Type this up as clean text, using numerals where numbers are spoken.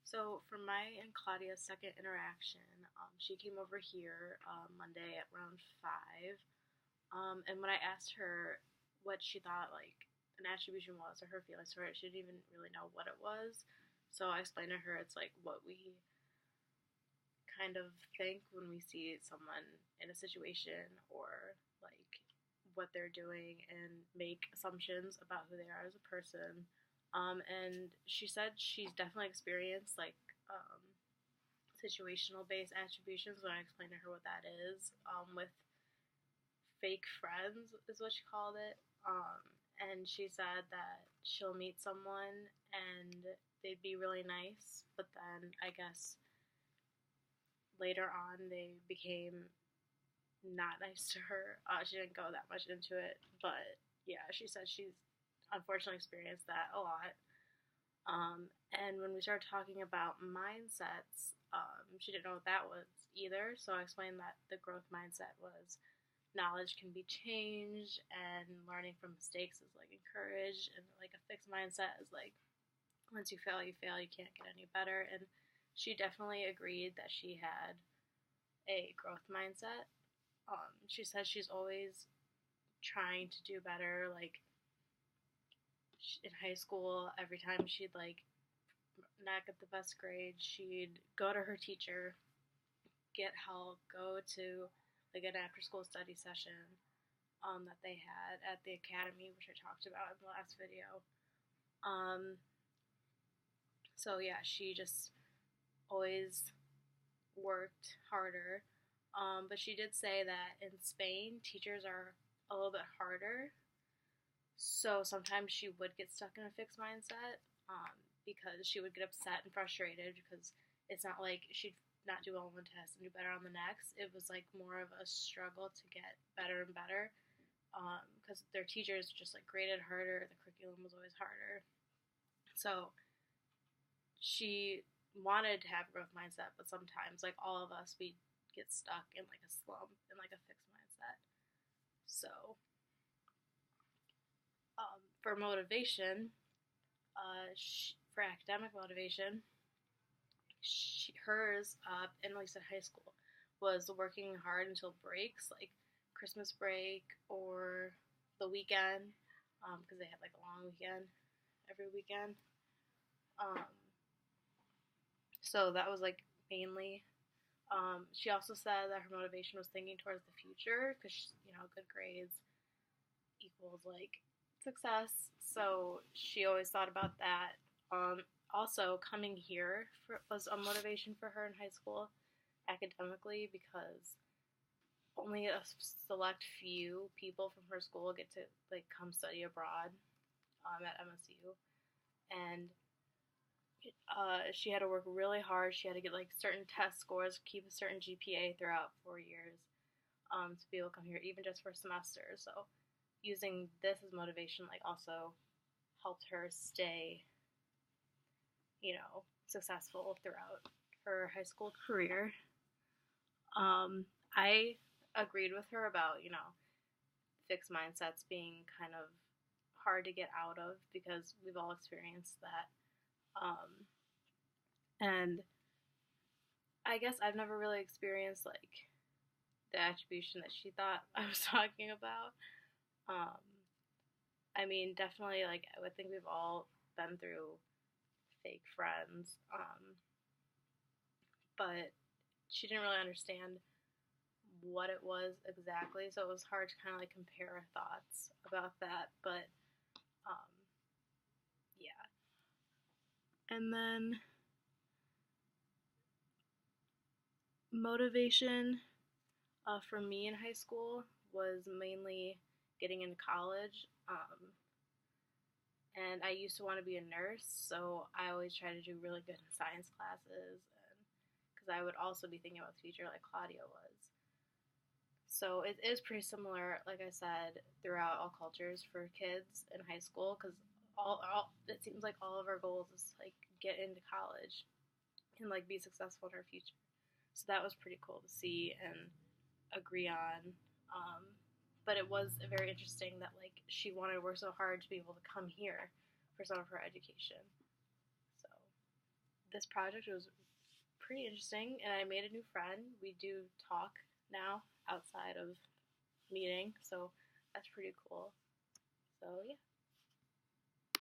So for my and Claudia's second interaction, she came over here Monday at around 5. And when I asked her what she thought like an attribution was or her feelings for it, she didn't even really know what it was. So I explained to her it's like what we kind of think when we see someone in a situation or like what they're doing and make assumptions about who they are as a person. And she said she's definitely experienced like situational based attributions when I explained to her what that is, with fake friends is what she called it. And she said that she'll meet someone and they'd be really nice, but then I guess later on they became not nice to her. She didn't go that much into it, but yeah, she said she's unfortunately experienced that a lot. And when we started talking about mindsets, she didn't know what that was either. So I explained that the growth mindset was knowledge can be changed and learning from mistakes is like encouraged, and like a fixed mindset is like once you fail, you can't get any better. And she definitely agreed that she had a growth mindset. She says she's always trying to do better. Like in high school, every time she'd like not get the best grade, she'd go to her teacher, get help, go to like an after school study session that they had at the academy, which I talked about in the last video. So yeah, she just always worked harder. But she did say that in Spain, teachers are a little bit harder. So sometimes she would get stuck in a fixed mindset, because she would get upset and frustrated because it's not like she'd not do well on one test and do better on the next. It was like more of a struggle to get better and better, because their teachers just like graded harder. The curriculum was always harder. So she wanted to have a growth mindset, but sometimes, like all of us, we get stuck in like a slump in like a fixed mindset. So for motivation, for academic motivation, hers, at least in high school, was working hard until breaks, like Christmas break or the weekend, because they had like a long weekend every weekend. So that was like mainly. She also said that her motivation was thinking towards the future because, good grades equals like success. So she always thought about that. Also, coming here was a motivation for her in high school academically because only a select few people from her school get to like come study abroad at MSU, and she had to work really hard. She had to get like certain test scores, keep a certain GPA throughout 4 years, to be able to come here, even just for a semester. So using this as motivation, like also helped her stay, successful throughout her high school career. I agreed with her about, fixed mindsets being kind of hard to get out of because we've all experienced that. And I guess I've never really experienced like the attribution that she thought I was talking about. I mean, definitely, like, I would think we've all been through fake friends, but she didn't really understand what it was exactly, so it was hard to kind of like compare our thoughts about that, but yeah. And then motivation for me in high school was mainly getting into college. And I used to want to be a nurse, so I always tried to do really good in science classes, and because I would also be thinking about the future like Claudia was. So it is pretty similar, like I said, throughout all cultures for kids in high school, because it seems like all of our goals is like get into college and like be successful in our future. So that was pretty cool to see and agree on. But it was very interesting that like she wanted to work so hard to be able to come here for some of her education. So this project was pretty interesting, and I made a new friend. We do talk now outside of meeting, so that's pretty cool. So yeah.